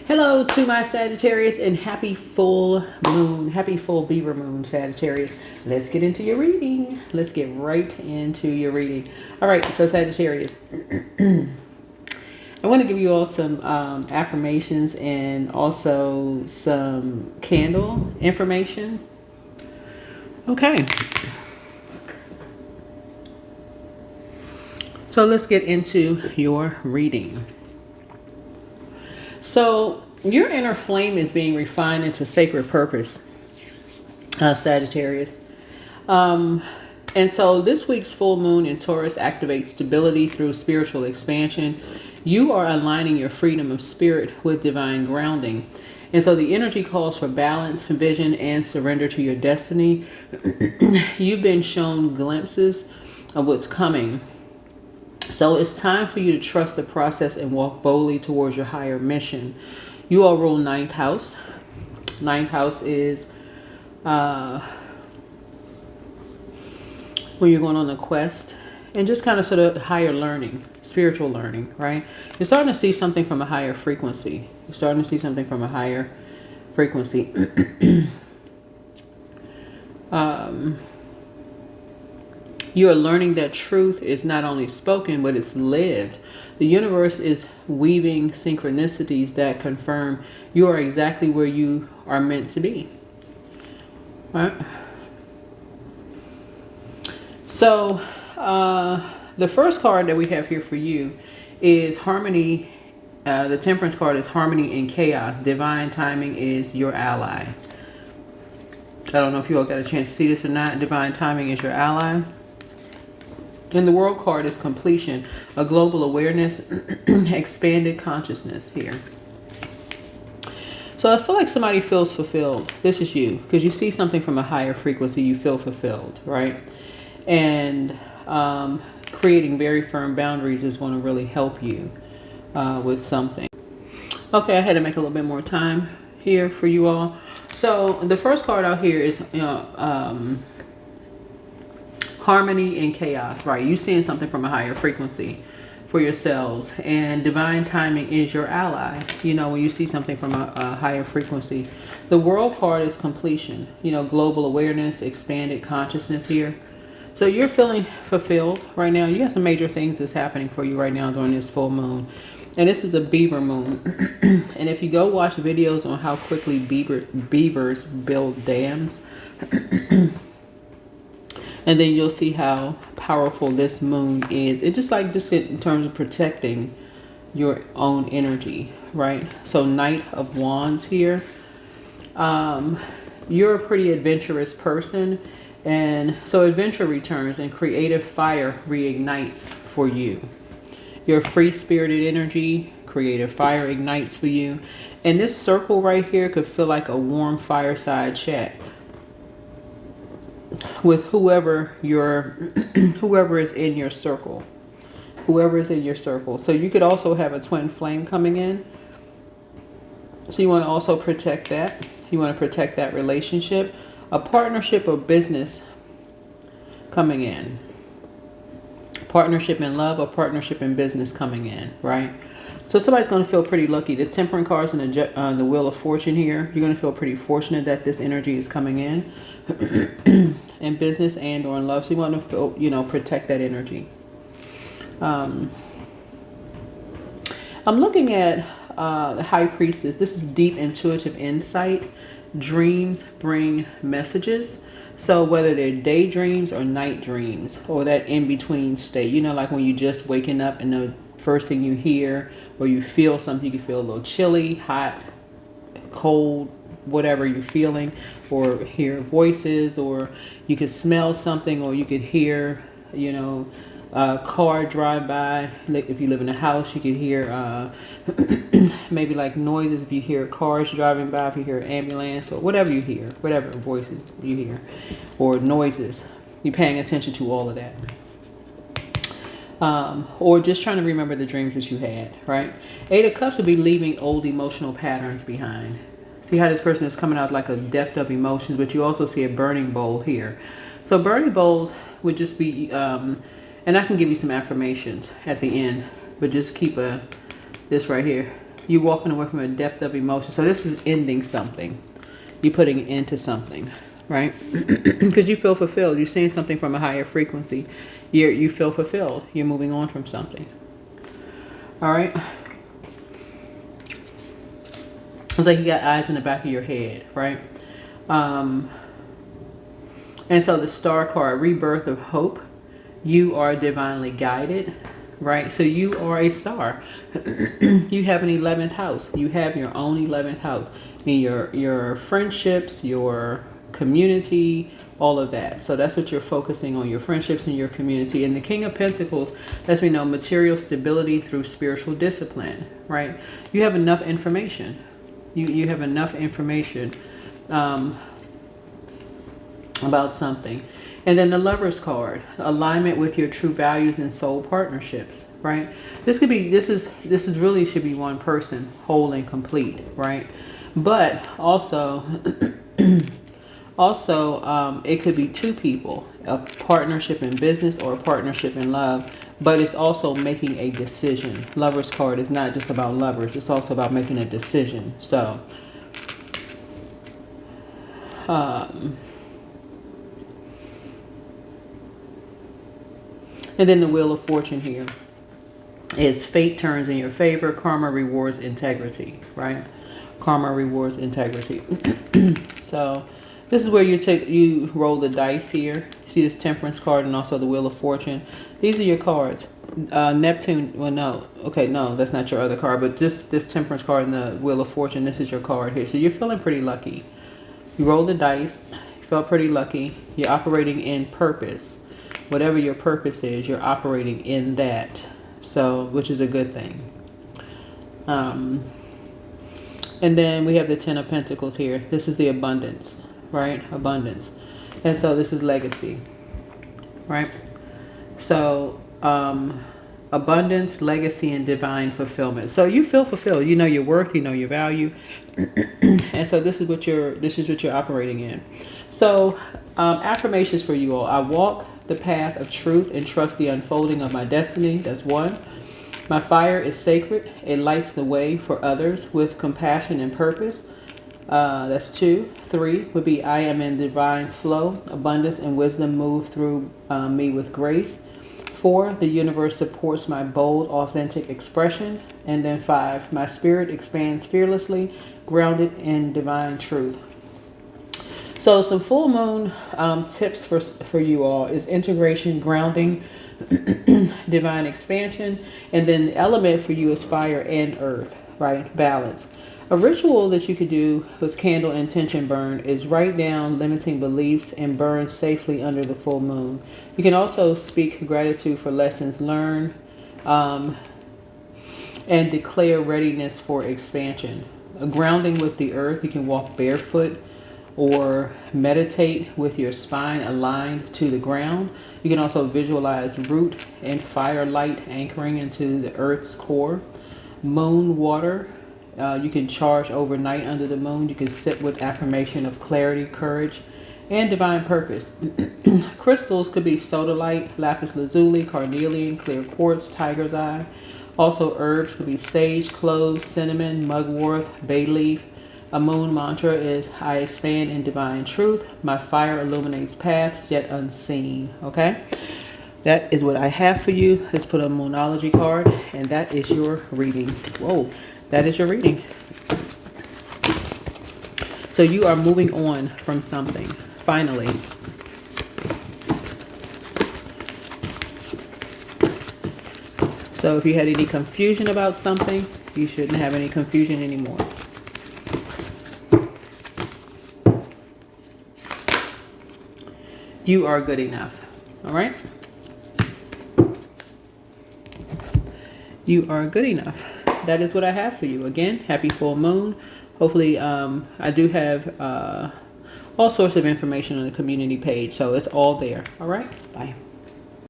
Hello to my Sagittarius and happy full moon. Happy full Beaver moon, Sagittarius. Let's get into your reading. Let's get right into your reading. All right, so Sagittarius, I want to give you all some affirmations and also some candle information. Okay. So let's get into your reading. So your inner flame is being refined into sacred purpose, Sagittarius. And so this week's full moon in Taurus activates stability through spiritual expansion. You are aligning your freedom of spirit with divine grounding. And so the energy calls for balance, vision, and surrender to your destiny. You've been shown glimpses of what's coming. So it's time for you to trust the process and walk boldly towards your higher mission. You all rule ninth house. Ninth house is when you're going on a quest and just kind of sort of higher learning, spiritual learning, right? You're starting to see something from a higher frequency. You're starting to see something from a higher frequency. You are learning that truth is not only spoken, but it's lived. The universe is weaving synchronicities that confirm you are exactly where you are meant to be. All right. So, the first card that we have here for you is harmony. The temperance card is harmony in chaos. Divine timing is your ally. I don't know if you all got a chance to see this or not. Divine timing is your ally. And the world card is completion, a global awareness, expanded consciousness here. So I feel like somebody feels fulfilled. This is you, because you see something from a higher frequency, you feel fulfilled, right? And creating very firm boundaries is going to really help you with something. Okay, I had to make a little bit more time here for you all. So the first card out here is, harmony and chaos, right? You seeing something from a higher frequency for yourselves, and divine timing is your ally. You know, when you see something from a higher frequency. The world card is completion, you know, global awareness, expanded consciousness here. So you're feeling fulfilled right now. You got some major things that's happening for you right now during this full moon. And this is a beaver moon. And if you go watch videos on how quickly beavers build dams, and then you'll see how powerful this moon is. It's just in terms of protecting your own energy, right? So Knight of Wands here. You're a pretty adventurous person. And so adventure returns and creative fire reignites for you. Your free-spirited energy, creative fire ignites for you. And this circle right here could feel like a warm fireside chat with whoever is in your circle. Whoever is in your circle. So you could also have a twin flame coming in. So you want to also protect that. You want to protect that relationship. A partnership or business coming in. Partnership in love or partnership in business coming in, right? So somebody's going to feel pretty lucky. The Temperance cards and the Wheel of Fortune here. You're going to feel pretty fortunate that this energy is coming in. In business and or in love. So you want to feel, you know, protect that energy. I'm looking at the High Priestess. This is deep intuitive insight. Dreams bring messages. So whether they're daydreams or night dreams or that in-between state, you know, like when you just waking up and the first thing you hear or you feel something, you can feel a little chilly, hot, cold, whatever you're feeling, or hear voices, or you could smell something, or you could hear, you know, a car drive by. Like if you live in a house, you could hear maybe like noises. If you hear cars driving by, if you hear an ambulance or whatever you hear, whatever voices you hear or noises, you're paying attention to all of that. Or just trying to remember the dreams that you had, right? Eight of Cups would be leaving old emotional patterns behind. See how this person is coming out like a depth of emotions, but you also see a burning bowl here. So burning bowls would just be, and I can give you some affirmations at the end, but just keep this right here. You walking away from a depth of emotion. So this is ending something. You putting it into something, right? Because you feel fulfilled. You're seeing something from a higher frequency. You feel fulfilled. You're moving on from something. All right. It's like you got eyes in the back of your head, right? And so the star card, rebirth of hope. You are divinely guided, right? So you are a star. You have an 11th house. You have your own 11th house. I mean, your friendships, your community, all of that. So that's what you're focusing on, your friendships and your community. And the King of Pentacles lets me know material stability through spiritual discipline, right? You have enough information. You have enough information about something. And then the Lover's card, alignment with your true values and soul partnerships, right? This is really should be one person, whole and complete, right? But also, it could be two people, a partnership in business or a partnership in love, but it's also making a decision. Lover's card is not just about lovers, it's also about making a decision. So, and then the Wheel of Fortune here is fate turns in your favor, karma rewards integrity, right? Karma rewards integrity. So this is where you roll the dice here. See this Temperance card and also the Wheel of Fortune. These are your cards. Neptune, well, no. Okay, no, that's not your other card. But this Temperance card and the Wheel of Fortune, this is your card here. So you're feeling pretty lucky. You roll the dice. You felt pretty lucky. You're operating in purpose. Whatever your purpose is, you're operating in that. So, which is a good thing. And then we have the Ten of Pentacles here. This is the abundance, right? Abundance. And so this is legacy, right? So, abundance, legacy, and divine fulfillment. So you feel fulfilled. You know your worth. You know your value. And so this is what you're operating in. So, affirmations for you all. I walk the path of truth and trust the unfolding of my destiny. That's 1. My fire is sacred. It lights the way for others with compassion and purpose. That's 2. 3 would be I am in divine flow. Abundance and wisdom move through me with grace. 4, the universe supports my bold, authentic expression. And then 5, my spirit expands fearlessly, grounded in divine truth. So some full moon tips for you all is integration, grounding, divine expansion, and then the element for you is fire and earth, right? Balance. A ritual that you could do with candle intention burn is write down limiting beliefs and burn safely under the full moon. You can also speak gratitude for lessons learned and declare readiness for expansion. A grounding with the earth, you can walk barefoot or meditate with your spine aligned to the ground. You can also visualize root and firelight anchoring into the earth's core. Moon water, you can charge overnight under the moon. You can sit with affirmation of clarity, courage, and divine purpose. Crystals could be sodalite, lapis lazuli, carnelian, clear quartz, tiger's eye. Also herbs could be sage, cloves, cinnamon, mugwort, bay leaf. A moon mantra is I expand in divine truth. My fire illuminates paths yet unseen. Okay? That is what I have for you. Let's put a Moonology card, and that is your reading. Whoa, that is your reading. So you are moving on from something, finally. So if you had any confusion about something, you shouldn't have any confusion anymore. You are good enough. All right? You are good enough. That is what I have for you. Again, happy full moon. Hopefully, I do have all sorts of information on the community page. So it's all there. All right? Bye.